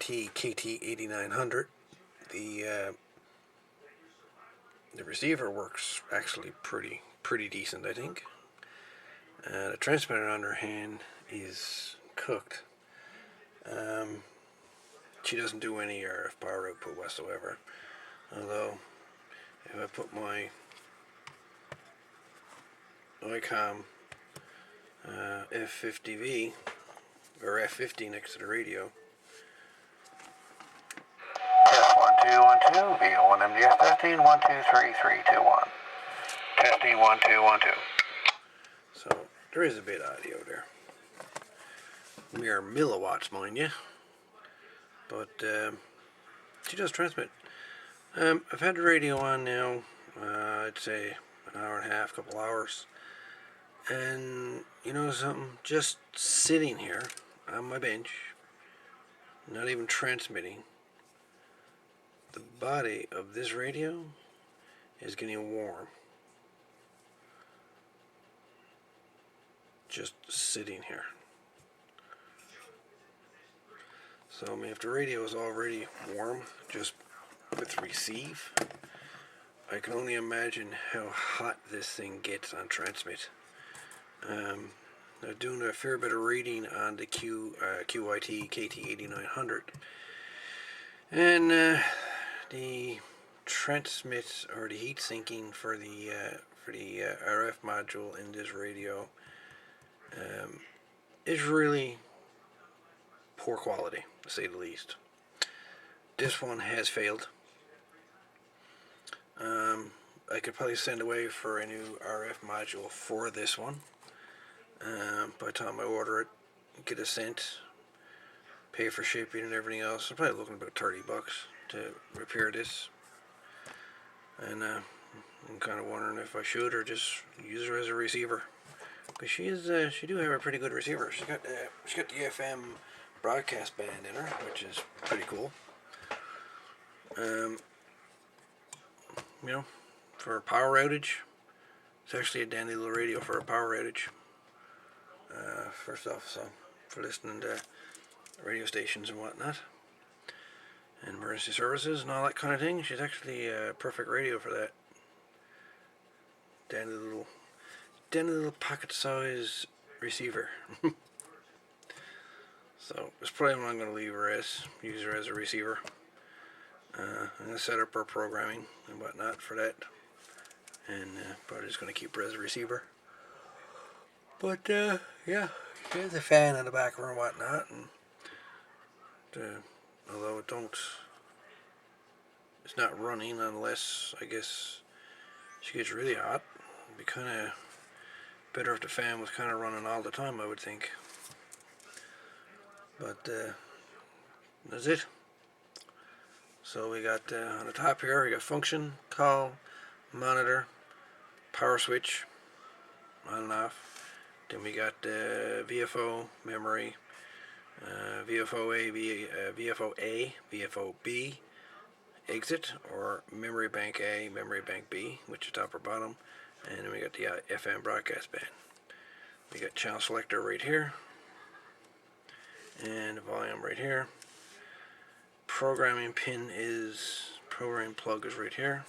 QYT KT-8900. The receiver works actually pretty decent, I think. The transmitter on her hand is cooked. She doesn't do any RF power output whatsoever. Although, if I put my ICOM F50V or F50 next to the radio. Test 1 2 1 2 VO1 MDF testing 1 2 3 3 2 1. Testing 1 2 1 2. So there is a bit of audio there. Mere milliwatts, mind you. But she does transmit. I've had the radio on now, I'd say an hour and a half, couple hours. And you know something? Just sitting here on my bench, not even transmitting, the body of this radio is getting warm. Just sitting here. So I mean, if the radio is already warm, just with receive, I can only imagine how hot this thing gets on transmit. They're doing a fair bit of reading on the QYT KT-8900, and the transmit or the heat sinking for the RF module in this radio is really poor quality, to say the least. This one has failed. I could probably send away for a new RF module for this one. By the time I order it, get it sent, pay for shipping and everything else, I'm probably looking about $30 to repair this. And I'm kind of wondering if I should or just use her as a receiver, because she do have a pretty good receiver. She's got the FM broadcast band in her, which is pretty cool. You know, for a power outage, it's actually a dandy little radio for a power outage. First off, so for listening to radio stations and whatnot, and emergency services and all that kind of thing, she's actually a perfect radio for that. Dandy little pocket-sized receiver. So that's probably what I'm going to leave her as. Use her as a receiver. I'm going to set up her programming and whatnot for that, and probably just going to keep her as a receiver. But yeah, she has a fan in the back room and whatnot, and although it's not running unless, I guess, she gets really hot. It'd be kind of better if the fan was kind of running all the time, I would think. But that's it. So we got on the top here, we got function, call, monitor, power switch, on and off. Then we got VFO, memory, VFO A, VFO B, exit, or memory bank A, memory bank B, which is top or bottom. And then we got the FM broadcast band. We got channel selector right here, and the volume right here. Programming plug is right here.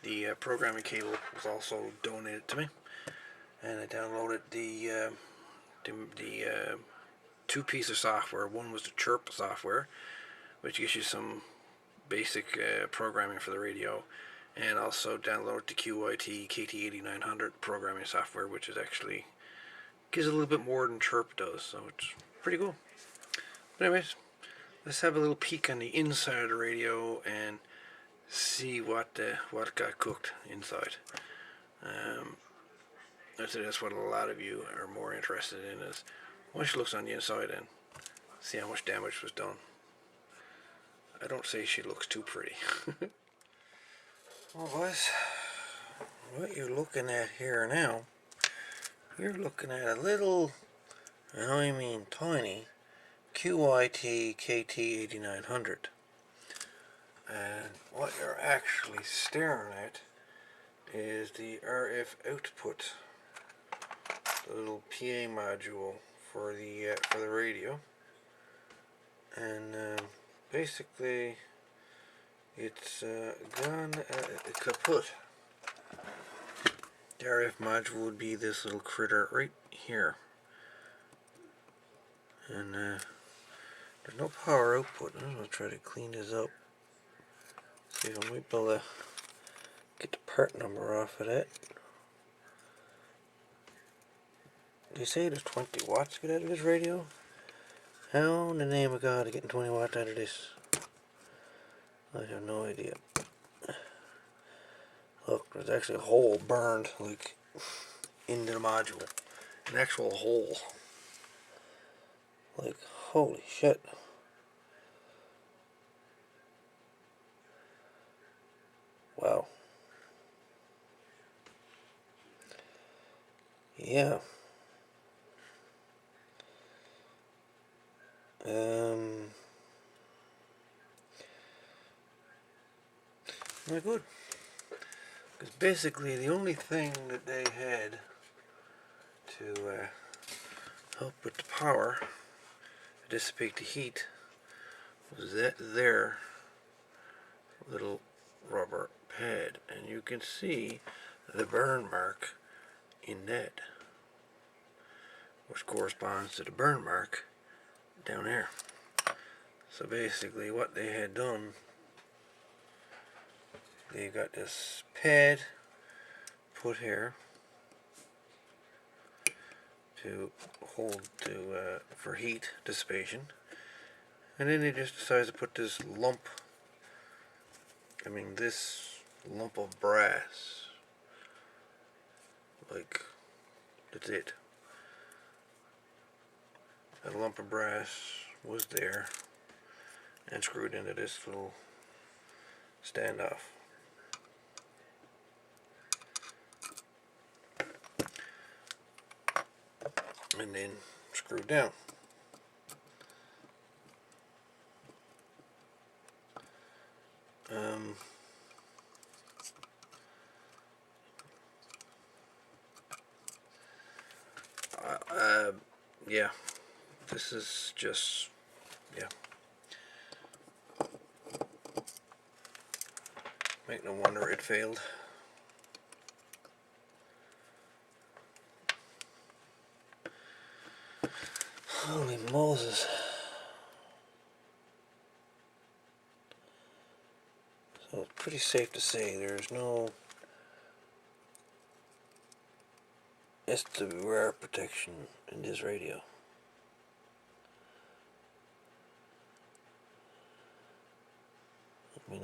The programming cable was also donated to me, and I downloaded the two pieces of software. One was the Chirp software, which gives you some basic programming for the radio, and also downloaded the QYT KT-8900 programming software, which is actually gives a little bit more than Chirp does, so it's pretty cool. But anyways, let's have a little peek on the inside of the radio and see what got cooked inside. I'd say that's what a lot of you are more interested in, is what she looks on the inside and see how much damage was done. I don't say she looks too pretty. Well, boys, what you're looking at here now, you're looking at a little, and I mean tiny, QYT KT-8900. And what you're actually staring at is the RF output, the little PA module for the radio. and basically it's gone kaput. The RF module would be this little critter right here, and there's no power output. I'm going to try to clean this up, see if I might be able to get the part number off of that. They say there's 20 watts get out of this radio. How in the name of God are getting 20 watts out of this? I have no idea. Look, there's actually a hole burned like into the module. An actual hole. Like, holy shit. Wow. Yeah. Not good. Because basically the only thing that they had to help with the power, dissipate the heat, was that there little rubber pad. And you can see the burn mark in that, which corresponds to the burn mark down there. So basically what they had done, they got this pad put here to hold for heat dissipation, and then they just decided to put this lump, this lump of brass, like, that's it. A lump of brass was there and screwed into this little standoff. And then screwed down. Yeah, this is just, yeah. Make no wonder it failed. Holy Moses. So it's pretty safe to say there's no SWR protection in this radio.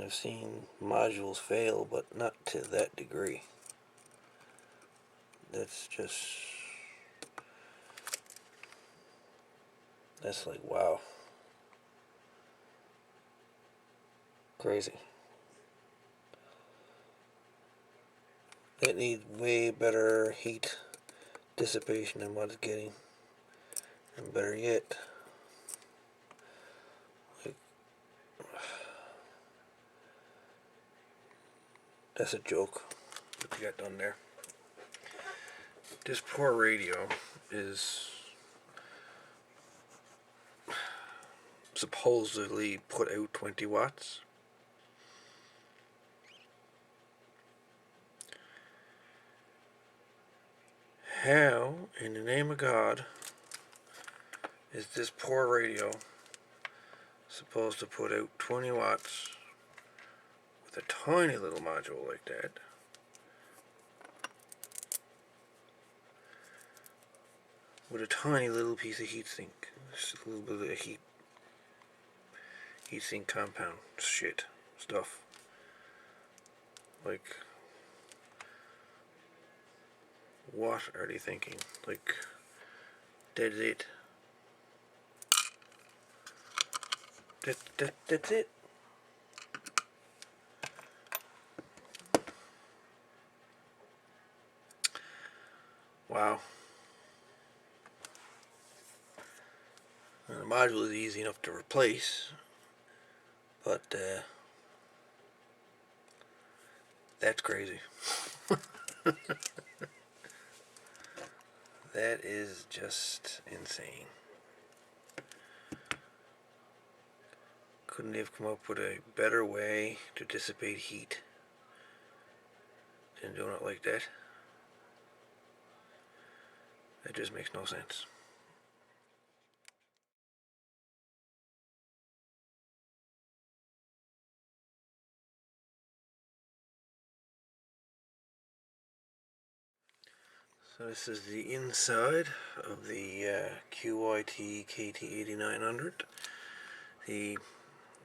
I've seen modules fail, but not to that degree. That's like, wow. Crazy. It needs way better heat dissipation than what it's getting. And better yet, like, that's a joke what you got done there. This poor radio is supposedly put out 20 watts. How in the name of God is this poor radio supposed to put out 20 watts with a tiny little module like that? With a tiny little piece of heatsink. Just a little bit of heatsink compound shit stuff. Like, what are they thinking? Like, that's it. That's it. Wow. The module is easy enough to replace, but that's crazy. That is just insane. Couldn't they have come up with a better way to dissipate heat than doing it like that? That just makes no sense. So this is the inside of the QYT KT-8900. The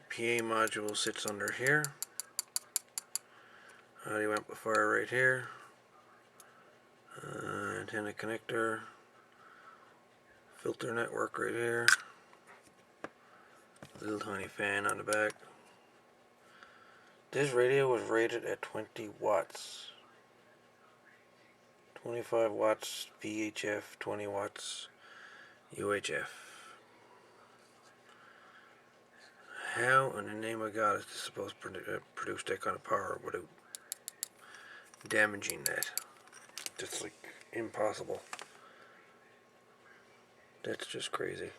PA module sits under here. Audio amplifier right here. Antenna connector. Filter network right here. Little tiny fan on the back. This radio was rated at 20 watts. 25 watts VHF, 20 watts UHF. How in the name of God is this supposed to produce that kind of power without damaging that? That's like impossible. That's just crazy.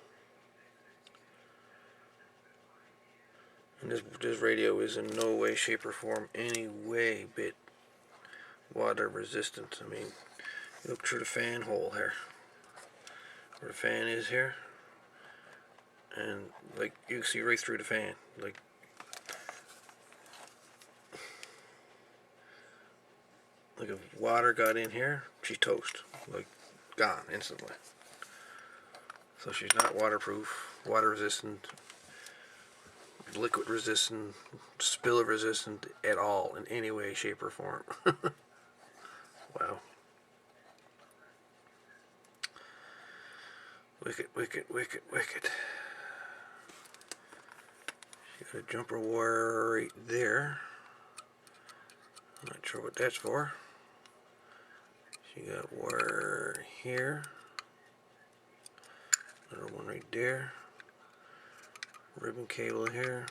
And this radio is in no way, shape, or form any way bit water resistant. I mean, look through the fan hole here, where the fan is here, and like you can see right through the fan. Like if water got in here, she's toast. Like gone instantly. So she's not waterproof, water resistant, liquid resistant, spill resistant at all in any way, shape, or form. Wow. Wicked, wicked, wicked, wicked. She got a jumper wire right there. I'm not sure what that's for. She got wire here. Another one right there. Ribbon cable here.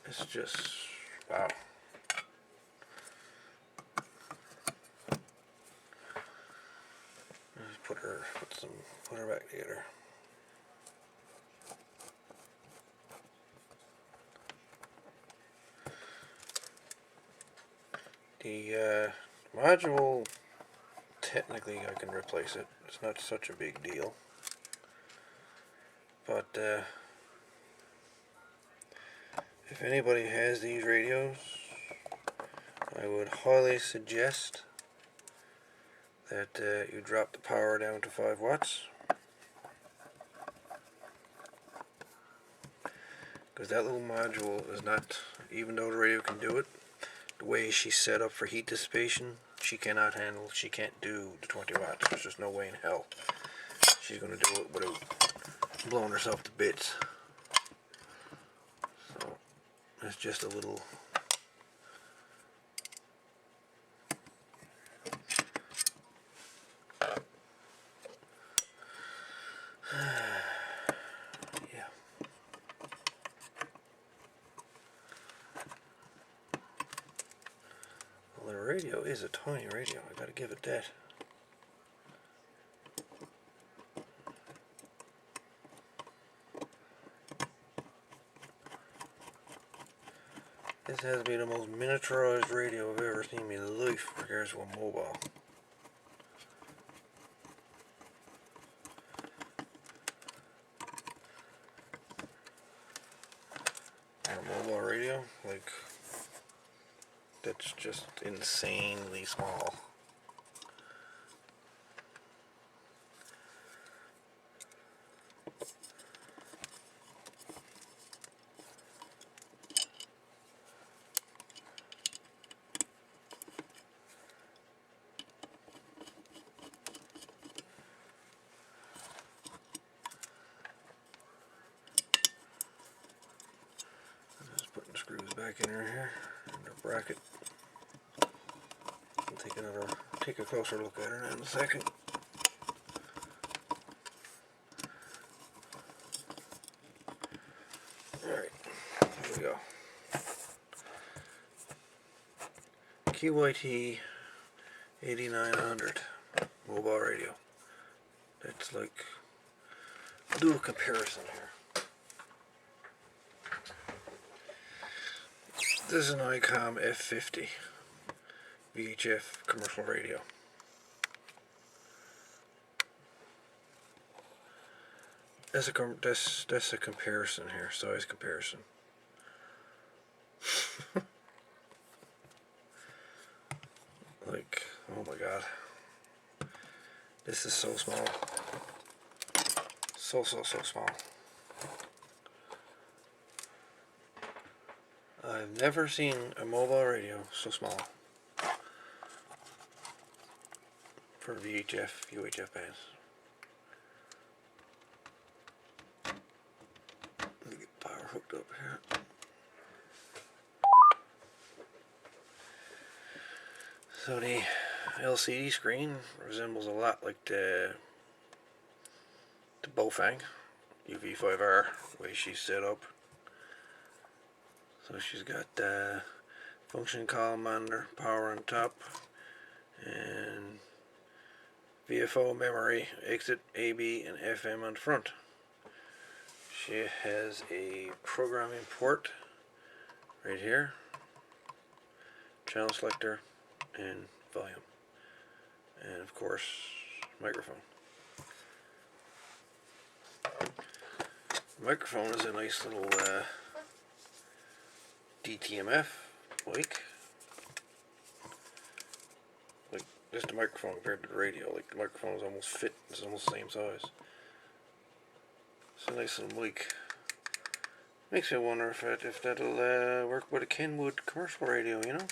It's just wow. Let's put her back together. The module, technically I can replace it. It's not such a big deal. But if anybody has these radios, I would highly suggest that you drop the power down to 5 watts. Because that little module is not, even though the radio can do it, the way she's set up for heat dissipation, she cannot handle, she can't do the 20 watts. There's just no way in hell she's going to do it without blowing herself to bits. So, that's just a little... yeah. Well, the radio is a tiny radio, I gotta give it that. This has to be the most miniaturized radio I've ever seen in my life in regards to a mobile. And a mobile radio, like, that's just insanely small. Screws back in here, and the bracket. I'll take a closer look at her in a second. Alright, here we go. QYT 8900 mobile radio. It's like, I'll do a comparison here. This is an ICOM F50 VHF commercial radio. That's a comparison here, size comparison. Like, oh my god, this is so small, so small. I've never seen a mobile radio so small for VHF, UHF bands. Let me get power hooked up here. So the LCD screen resembles a lot like the Bofang UV5R, the way she's set up. So she's got function column monitor, power on top, and VFO memory, exit, AB, and FM on the front. She has a programming port right here, channel selector, and volume, and of course microphone. The microphone is a nice little DTMF mic. Like, just a microphone compared to the radio. Like, the microphone is almost fit. It's almost the same size. It's a nice little mic. Makes me wonder if that'll work with a Kenwood commercial radio, you know?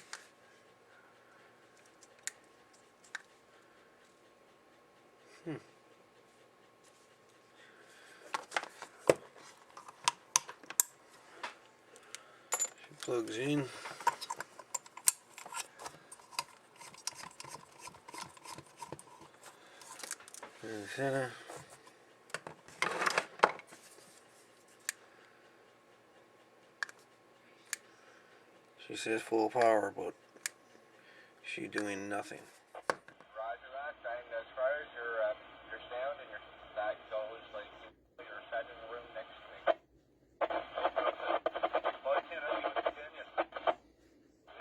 She plugs in. Antenna. She says full power, but she's doing nothing. Roger that. And as far as your sound and your that goes, like you're set in the room next to me. Well, I can't help you, can you?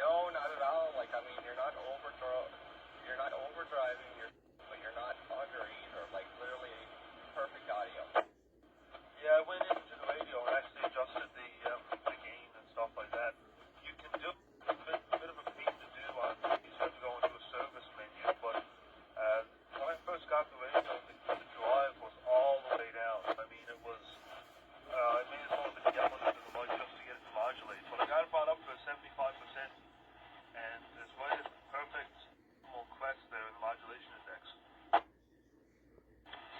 No, not at all. Like, I mean, you're not overdriving, but you're not under either. Like, literally perfect audio. Yeah, I went into the radio and actually adjusted the gain and stuff like that. You can do a bit of a pain to do on you have to go into a service menu, but when I first got the radio, the drive was all the way down. I mean, it was I may as well have been yelling into the mic just to get it to modulate. But I got it brought up to 75%, and there's right at the perfect little crest there in the modulation index.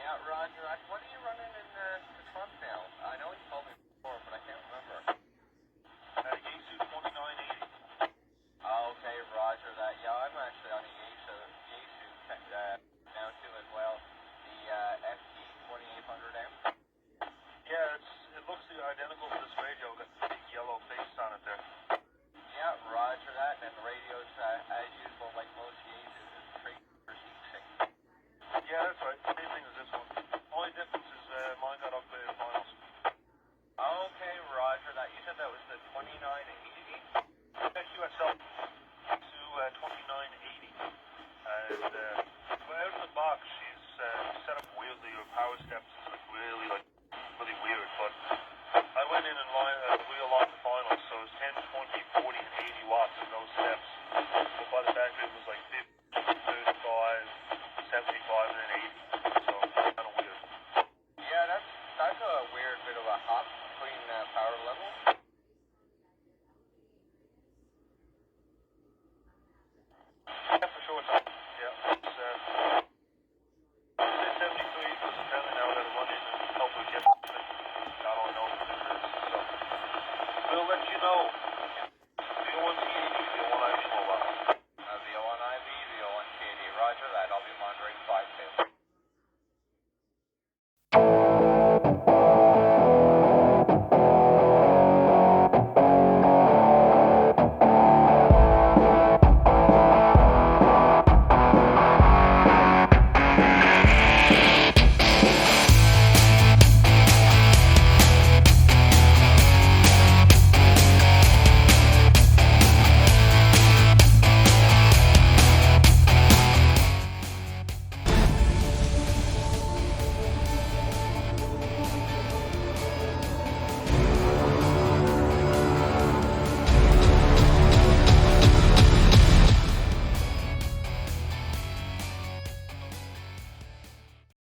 Yeah, Roger. What are you running in the truck now? I know you told me before, but I can't remember. Yaesu 2980. Okay, Roger that. Yeah, I'm actually on a Yaesu now too as well. The FT 2800M. Yeah, it looks identical to this radio. Got the big yellow face on it there. Yeah, Roger that. And the radio's as usual, like most Yaesus, is straight for heat. Yeah, that's right. Same thing as this one. Only difference is mine got upgraded finals. Okay, Roger that. You said that was the 2980? QSL to 2980. And out of the box, she's set up weirdly. Her power steps is really weird. But I went in and wheel locked the finals, so it's 10, 20, 40, and 80 watts and no steps. But by the factory, it was like 50, 35, 75, and then 80. So kind of weird. Yeah, that's a weird bit of a hop